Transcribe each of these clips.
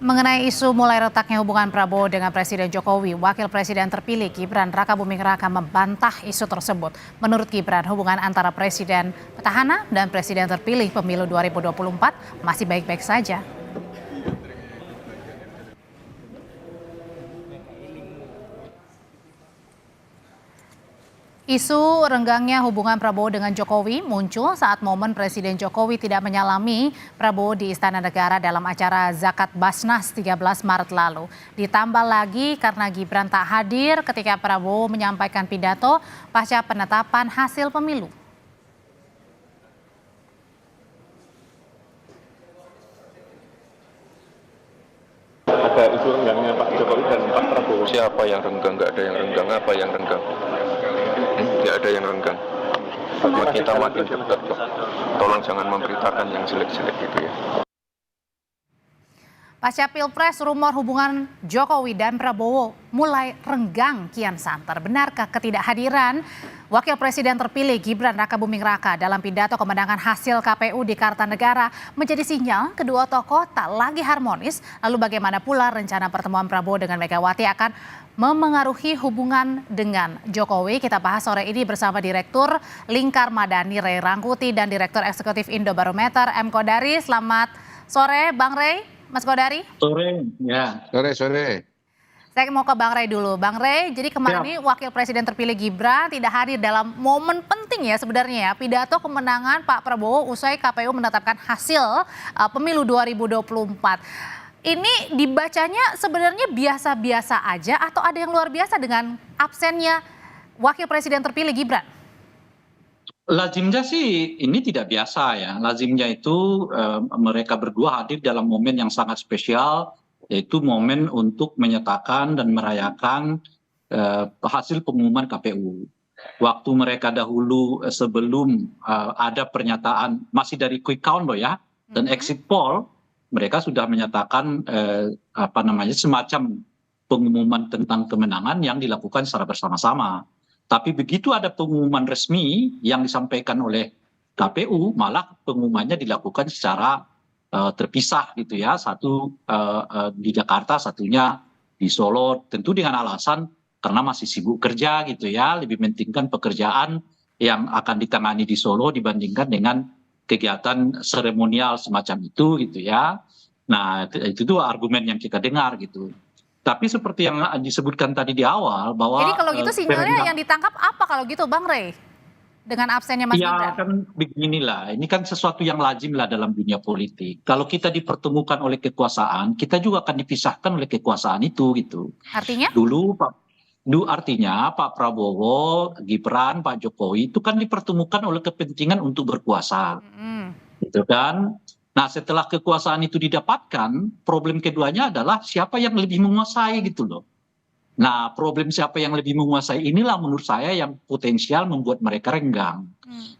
Mengenai isu mulai retaknya hubungan Prabowo dengan Presiden Jokowi, Wakil Presiden terpilih Gibran Rakabuming Raka membantah isu tersebut. Menurut Gibran, hubungan antara Presiden petahana dan Presiden terpilih pemilu 2024 masih baik-baik saja. Isu renggangnya hubungan Prabowo dengan Jokowi muncul saat momen Presiden Jokowi tidak menyalami Prabowo di Istana Negara dalam acara Zakat Basnas 13 Maret lalu. Ditambah lagi karena Gibran tak hadir ketika Prabowo menyampaikan pidato pasca penetapan hasil pemilu. Ada isu renggangnya Pak Jokowi dan Pak Prabowo. Siapa yang renggang? Nggak ada yang renggang. Apa yang renggang? Nggak ada yang renggang. Kita makin dekat kok. Tolong jangan memberitakan yang jelek-jelek gitu ya. Pasca Pilpres, rumor hubungan Jokowi dan Prabowo mulai renggang kian santer. Benarkah ketidakhadiran Wakil Presiden terpilih Gibran Rakabuming Raka dalam pidato kemenangan hasil KPU di Kartanegara menjadi sinyal kedua tokoh tak lagi harmonis? Lalu bagaimana pula rencana pertemuan Prabowo dengan Megawati akan memengaruhi hubungan dengan Jokowi? Kita bahas sore ini bersama Direktur Lingkar Madani Ray Rangkuti dan Direktur Eksekutif Indobarometer M. Kodari. Selamat sore Bang Ray, Mas Kodari. Sore, ya. Sore. Saya mau ke Bang Ray dulu. Bang Ray, jadi kemarin ini Wakil Presiden terpilih Gibran tidak hadir dalam momen penting ya sebenarnya ya. Pidato kemenangan Pak Prabowo usai KPU menetapkan hasil pemilu 2024. Ini dibacanya sebenarnya biasa-biasa aja atau ada yang luar biasa dengan absennya Wakil Presiden terpilih Gibran? Lazimnya sih ini tidak biasa ya. Lazimnya itu mereka berdua hadir dalam momen yang sangat spesial, yaitu momen untuk menyatakan dan merayakan hasil pengumuman KPU. Waktu mereka dahulu sebelum ada pernyataan masih dari quick count loh ya, dan exit poll, mereka sudah menyatakan semacam pengumuman tentang kemenangan yang dilakukan secara bersama-sama. Tapi begitu ada pengumuman resmi yang disampaikan oleh KPU, malah pengumumannya dilakukan secara terpisah gitu ya. Satu di Jakarta, satunya di Solo. Tentu dengan alasan karena masih sibuk kerja gitu ya. Lebih mementingkan pekerjaan yang akan ditangani di Solo dibandingkan dengan kegiatan seremonial semacam itu gitu ya. Nah itu dua argumen yang kita dengar gitu. Tapi seperti yang disebutkan tadi di awal bahwa jadi kalau gitu sinyalnya yang ditangkap apa kalau gitu Bang Ray? Dengan absennya Mas Gibran? Ya kan beginilah, ini kan sesuatu yang lazim lah dalam dunia politik. Kalau kita dipertemukan oleh kekuasaan, kita juga akan dipisahkan oleh kekuasaan itu gitu. Artinya? Artinya Pak Prabowo, Gibran, Pak Jokowi itu kan dipertemukan oleh kepentingan untuk berkuasa. Gitu kan? Nah setelah kekuasaan itu didapatkan, problem keduanya adalah siapa yang lebih menguasai gitu loh. Nah problem siapa yang lebih menguasai inilah menurut saya yang potensial membuat mereka renggang.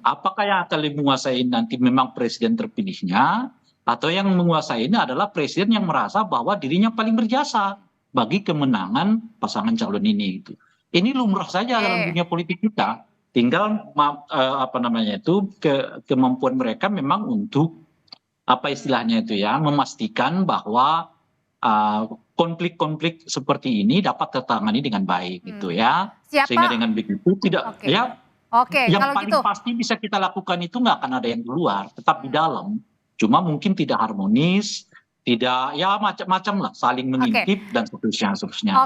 Apakah yang akan lebih menguasai nanti memang presiden terpilihnya, atau yang menguasai ini adalah presiden yang merasa bahwa dirinya paling berjasa bagi kemenangan pasangan calon ini gitu. Ini lumrah saja dalam dunia politik kita. Tinggal kemampuan mereka memang untuk istilahnya itu ya, memastikan bahwa konflik-konflik seperti ini dapat tertangani dengan baik gitu ya. Sehingga dengan begitu tidak ya. Yang kalau paling gitu pasti bisa kita lakukan itu nggak akan ada yang di luar, tetap di dalam. Cuma mungkin tidak harmonis, tidak ya macam-macam lah, saling mengintip dan seterusnya.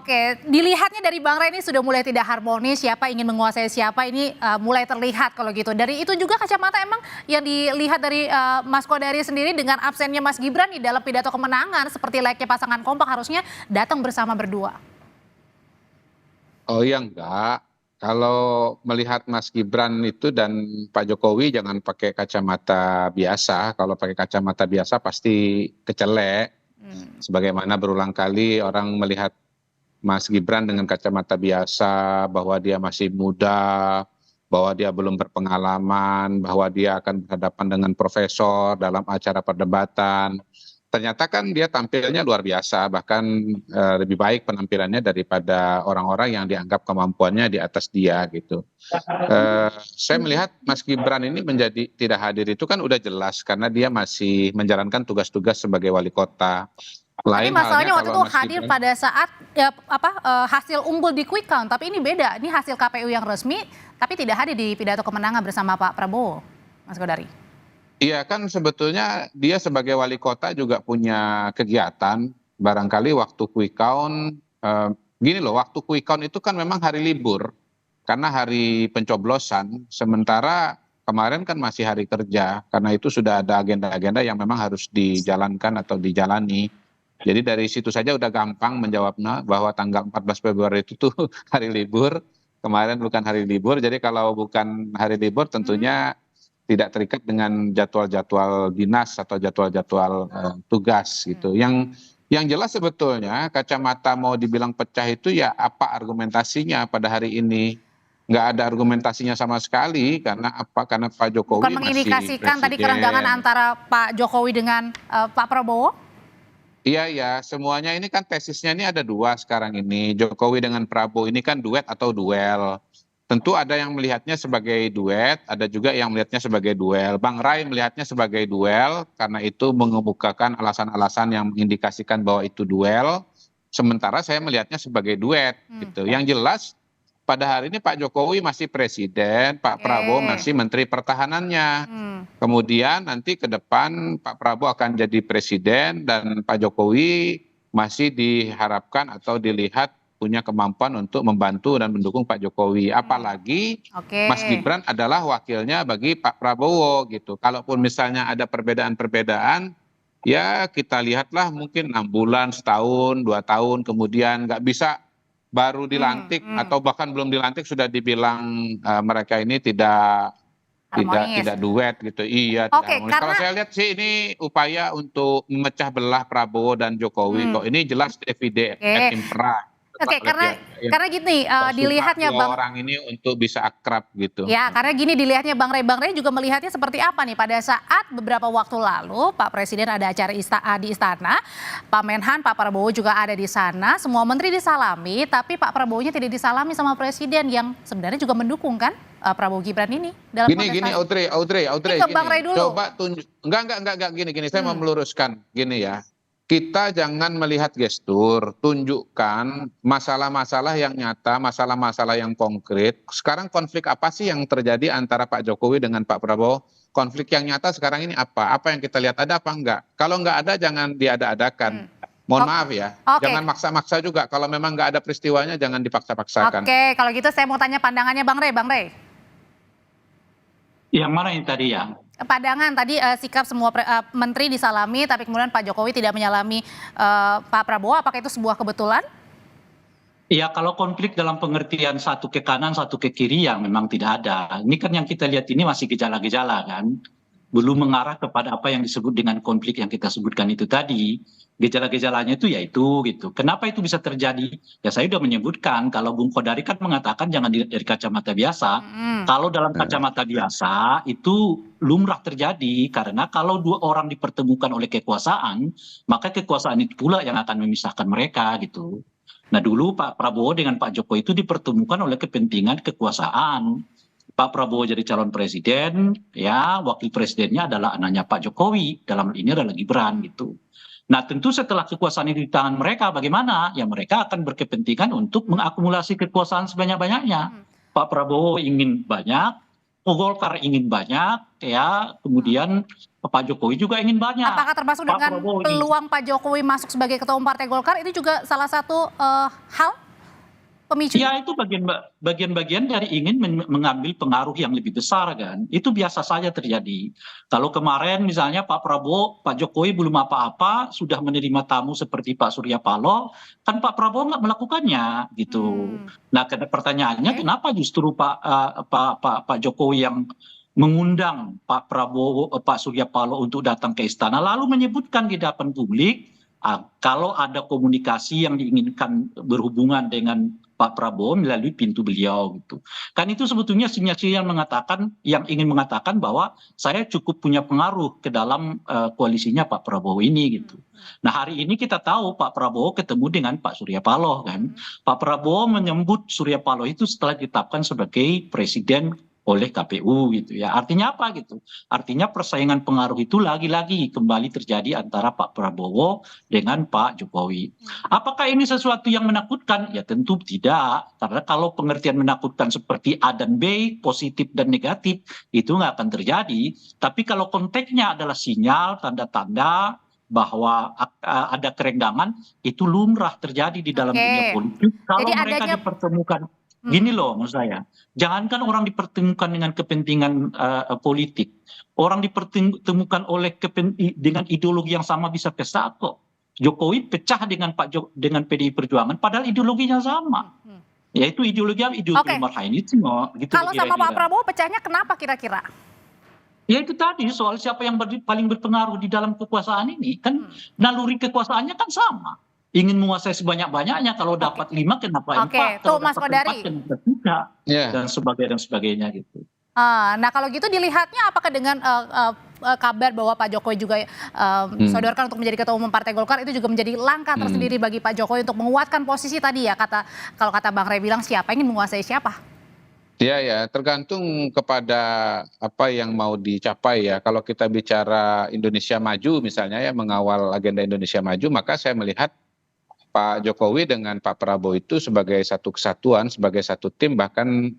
Oke, dilihatnya dari Bang Ray ini sudah mulai tidak harmonis, siapa ingin menguasai siapa ini mulai terlihat kalau gitu. Dari itu juga kacamata emang yang dilihat dari Mas Kodari sendiri dengan absennya Mas Gibran di dalam pidato kemenangan seperti layaknya pasangan kompak harusnya datang bersama berdua. Oh ya enggak. Kalau melihat Mas Gibran itu dan Pak Jokowi jangan pakai kacamata biasa. Kalau pakai kacamata biasa pasti kecelek. Sebagaimana berulang kali orang melihat Mas Gibran dengan kacamata biasa, bahwa dia masih muda, bahwa dia belum berpengalaman, bahwa dia akan berhadapan dengan profesor dalam acara perdebatan. Ternyata kan dia tampilnya luar biasa, bahkan lebih baik penampilannya daripada orang-orang yang dianggap kemampuannya di atas dia gitu. Saya melihat Mas Gibran ini menjadi tidak hadir itu kan udah jelas karena dia masih menjalankan tugas-tugas sebagai wali kota. Tapi Lain masalahnya halnya waktu kalau itu Mas hadir Gibran, pada saat hasil unggul di quick count, tapi ini beda. Ini hasil KPU yang resmi, tapi tidak hadir di pidato kemenangan bersama Pak Prabowo, Mas Godari. iya kan sebetulnya dia sebagai wali kota juga punya kegiatan. Barangkali waktu quick count, gini loh, waktu quick count itu kan memang hari libur karena hari pencoblosan. Sementara kemarin kan masih hari kerja, karena itu sudah ada agenda-agenda yang memang harus dijalankan atau dijalani. Jadi dari situ saja udah gampang menjawabnya bahwa tanggal 14 Februari itu tuh hari libur, kemarin bukan hari libur. Jadi kalau bukan hari libur tentunya tidak terikat dengan jadwal-jadwal dinas atau jadwal-jadwal tugas gitu. Yang jelas sebetulnya kacamata mau dibilang pecah itu ya apa argumentasinya pada hari ini? Nggak ada argumentasinya sama sekali karena apa? Karena Pak Jokowi Bukan masih mengindikasikan tadi presiden. kerenggangan antara Pak Jokowi dengan Pak Prabowo? Iya ya, semuanya ini kan tesisnya ini ada dua sekarang ini. Jokowi dengan Prabowo ini kan duet atau duel. Tentu ada yang melihatnya sebagai duet, ada juga yang melihatnya sebagai duel. Bang Ray melihatnya sebagai duel karena itu mengemukakan alasan-alasan yang mengindikasikan bahwa itu duel. Sementara saya melihatnya sebagai duet gitu. Yang jelas pada hari ini Pak Jokowi masih presiden, Pak Prabowo masih menteri pertahanannya. Kemudian nanti ke depan Pak Prabowo akan jadi presiden dan Pak Jokowi masih diharapkan atau dilihat punya kemampuan untuk membantu dan mendukung Pak Jokowi. Apalagi Mas Gibran adalah wakilnya bagi Pak Prabowo gitu. Kalaupun misalnya ada perbedaan-perbedaan, ya kita lihatlah mungkin 6 bulan, setahun, 2 tahun, kemudian nggak bisa baru dilantik atau bahkan belum dilantik sudah dibilang mereka ini tidak duet gitu. Iya, tidak harmonis. Kalau saya lihat sih ini upaya untuk memecah belah Prabowo dan Jokowi kok. Ini jelas divide et impera. Karena gini dilihatnya Bang orang ini untuk bisa akrab gitu. Ya, karena gini dilihatnya Bang Ray juga melihatnya seperti apa nih pada saat beberapa waktu lalu Pak Presiden ada acara di istana, Pak Menhan, Pak Prabowo juga ada di sana, semua menteri disalami, tapi Pak Prabowo-nya tidak disalami sama Presiden yang sebenarnya juga mendukung kan Prabowo Gibran ini dalam kontestasi. Gini Audrey, Ke Bang Ray dulu. coba tunjuk, enggak gini, saya mau meluruskan gini ya. Kita jangan melihat gestur, tunjukkan masalah-masalah yang nyata, masalah-masalah yang konkret. Sekarang konflik apa sih yang terjadi antara Pak Jokowi dengan Pak Prabowo? Konflik yang nyata sekarang ini apa? Apa yang kita lihat ada apa enggak? Kalau enggak ada jangan diada-adakan. Mohon maaf ya, jangan maksa-maksa juga. Kalau memang enggak ada peristiwanya jangan dipaksa-paksakan. Oke, kalau gitu saya mau tanya pandangannya Bang Ray. Yang mana ini tadi ya? Pandangan tadi sikap semua menteri disalami tapi kemudian Pak Jokowi tidak menyalami Pak Prabowo, apakah itu sebuah kebetulan? Ya kalau konflik dalam pengertian satu ke kanan satu ke kiri yang memang tidak ada. Ini kan yang kita lihat ini masih gejala-gejala kan. Belum mengarah kepada apa yang disebut dengan konflik yang kita sebutkan itu tadi. Gejala-gejalanya itu yaitu gitu. Kenapa itu bisa terjadi? Ya saya sudah menyebutkan kalau Bung Kodari kan mengatakan jangan dari kacamata biasa. Kalau dalam kacamata biasa itu lumrah terjadi karena kalau dua orang dipertemukan oleh kekuasaan, maka kekuasaan itu pula yang akan memisahkan mereka gitu. Nah dulu Pak Prabowo dengan Pak Jokowi itu dipertemukan oleh kepentingan kekuasaan. Pak Prabowo jadi calon presiden, ya wakil presidennya adalah anaknya Pak Jokowi, dalam hal ini adalah Gibran gitu. Nah tentu setelah kekuasaan itu di tangan mereka bagaimana? Ya mereka akan berkepentingan untuk mengakumulasi kekuasaan sebanyak-banyaknya. Pak Prabowo ingin banyak, Golkar ingin banyak, ya kemudian Pak Jokowi juga ingin banyak. Apakah termasuk dengan peluang Pak Jokowi masuk sebagai ketua umum Partai Golkar itu juga salah satu hal pemicu? Ya itu bagian-bagian dari ingin mengambil pengaruh yang lebih besar kan. Itu biasa saja terjadi. Kalau kemarin misalnya Pak Prabowo, Pak Jokowi belum apa-apa sudah menerima tamu seperti Pak Surya Paloh, kan Pak Prabowo nggak melakukannya gitu. Nah pertanyaannya kenapa justru Pak Jokowi yang mengundang Pak Prabowo, Pak Surya Paloh untuk datang ke istana lalu menyebutkan di hadapan publik kalau ada komunikasi yang diinginkan berhubungan dengan Pak Prabowo melalui pintu beliau gitu. Kan itu sebetulnya sinyal-sinyal yang ingin mengatakan bahwa saya cukup punya pengaruh ke dalam koalisinya Pak Prabowo ini gitu. Nah hari ini kita tahu Pak Prabowo ketemu dengan Pak Surya Paloh kan. Pak Prabowo menyebut Surya Paloh itu setelah ditetapkan sebagai presiden oleh KPU gitu ya. Artinya apa gitu? Artinya persaingan pengaruh itu lagi-lagi kembali terjadi antara Pak Prabowo dengan Pak Jokowi. Apakah ini sesuatu yang menakutkan? Ya tentu tidak. Karena kalau pengertian menakutkan seperti A dan B, positif dan negatif, itu nggak akan terjadi. Tapi kalau konteksnya adalah sinyal, tanda-tanda bahwa ada kerenggangan, itu lumrah terjadi di dalam dunia politik. Kalau Jadi mereka adanya dipertemukan, gini loh maksud saya, jangankan orang dipertemukan dengan kepentingan politik, orang dipertemukan oleh dengan ideologi yang sama bisa pecah kok. Jokowi pecah dengan dengan PDI Perjuangan, padahal ideologinya sama, yaitu ideologi Oke. marxisme. Gitu kalau sama Pak kira-kira. Prabowo pecahnya kenapa kira-kira? Ya itu tadi soal siapa yang paling berpengaruh di dalam kekuasaan ini kan naluri kekuasaannya kan sama. Ingin menguasai sebanyak-banyaknya, kalau dapat 5 kenapa 4, Oke, tuh kalau Mas dapat Kodari. 4 kenapa 3, Ya. dan sebagainya gitu. Nah kalau gitu dilihatnya apakah dengan kabar bahwa Pak Jokowi juga sodorkan untuk menjadi ketua umum Partai Golkar itu juga menjadi langkah tersendiri bagi Pak Jokowi untuk menguatkan posisi tadi ya, kalau kata Bang Rey bilang siapa ingin menguasai siapa? Ya, tergantung kepada apa yang mau dicapai ya. Kalau kita bicara Indonesia Maju misalnya ya, mengawal agenda Indonesia Maju, maka saya melihat Pak Jokowi dengan Pak Prabowo itu sebagai satu kesatuan, sebagai satu tim, bahkan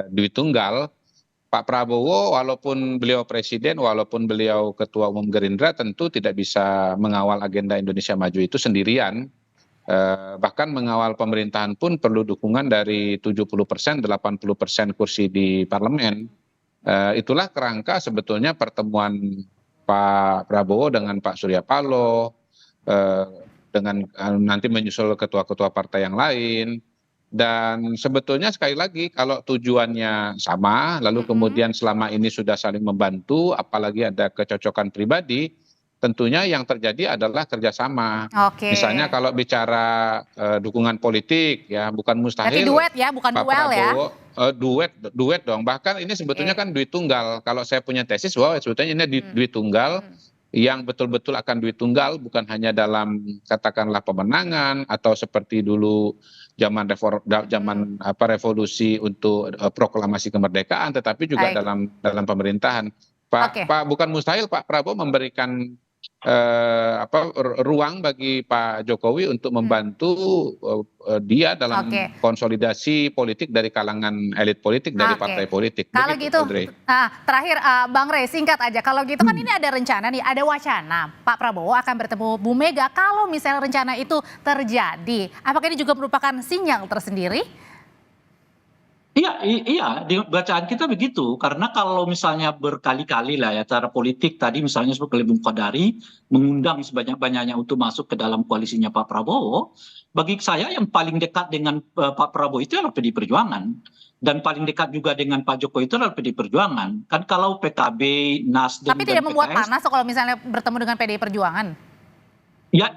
duit tunggal. Pak Prabowo walaupun beliau presiden, walaupun beliau ketua umum Gerindra, tentu tidak bisa mengawal agenda Indonesia Maju itu sendirian. Bahkan mengawal pemerintahan pun perlu dukungan dari 70%, 80% kursi di parlemen. Itulah kerangka sebetulnya pertemuan Pak Prabowo dengan Pak Surya Paloh, dengan nanti menyusul ketua-ketua partai yang lain. Dan sebetulnya sekali lagi kalau tujuannya sama, lalu kemudian selama ini sudah saling membantu, apalagi ada kecocokan pribadi, tentunya yang terjadi adalah kerjasama. Oke. Misalnya kalau bicara dukungan politik ya, bukan Berarti mustahil duet ya, bukan Pak duel ya. Prabowo duet dong. Bahkan ini sebetulnya kan duit tunggal. Kalau saya punya tesis bahwa sebetulnya ini duit tunggal yang betul-betul akan duit tunggal, bukan hanya dalam katakanlah pemenangan atau seperti dulu zaman revolusi untuk proklamasi kemerdekaan, tetapi juga Baik. dalam pemerintahan. Oke. Pak bukan mustahil Pak Prabowo memberikan ruang bagi Pak Jokowi untuk membantu dia dalam Oke. konsolidasi politik dari kalangan elit politik dari Oke. partai politik. Kalau Begitu, gitu, Audrey. terakhir Bang Rey singkat aja. Kalau gitu kan ini ada rencana nih, ada wacana Pak Prabowo akan bertemu Bu Mega. Kalau misalnya rencana itu terjadi, apakah ini juga merupakan sinyal tersendiri? Iya, di bacaan kita begitu. Karena kalau misalnya berkali-kali lah ya cara politik tadi misalnya seperti Bung Kodari mengundang sebanyak-banyaknya untuk masuk ke dalam koalisinya Pak Prabowo, bagi saya yang paling dekat dengan Pak Prabowo itu adalah PDI Perjuangan. Dan paling dekat juga dengan Pak Jokowi itu adalah PDI Perjuangan. Kan kalau PKB, Nasdem, Tapi dan tidak membuat PKS, panas kalau misalnya bertemu dengan PDI Perjuangan. ya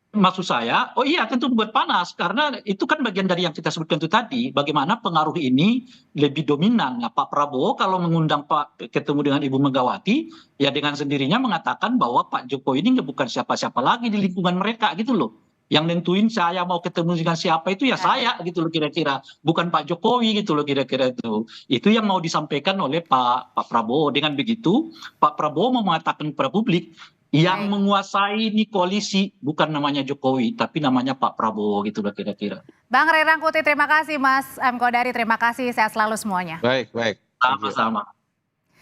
maksud saya, oh iya tentu membuat panas karena itu kan bagian dari yang kita sebutkan itu tadi, bagaimana pengaruh ini lebih dominan. Nah, Pak Prabowo kalau mengundang ketemu dengan Ibu Megawati, ya dengan sendirinya mengatakan bahwa Pak Jokowi ini bukan siapa-siapa lagi di lingkungan mereka gitu loh. Yang nentuin saya mau ketemu dengan siapa itu ya saya gitu loh kira-kira, bukan Pak Jokowi gitu loh kira-kira itu. Itu yang mau disampaikan oleh Pak Prabowo. Dengan begitu, Pak Prabowo mau mengatakan kepada publik, yang menguasai ini koalisi bukan namanya Jokowi, tapi namanya Pak Prabowo gitu loh kira-kira. Bang Rey Rangkuti, terima kasih. Mas M. Kodari, terima kasih. Sehat selalu semuanya. Baik. Sama-sama.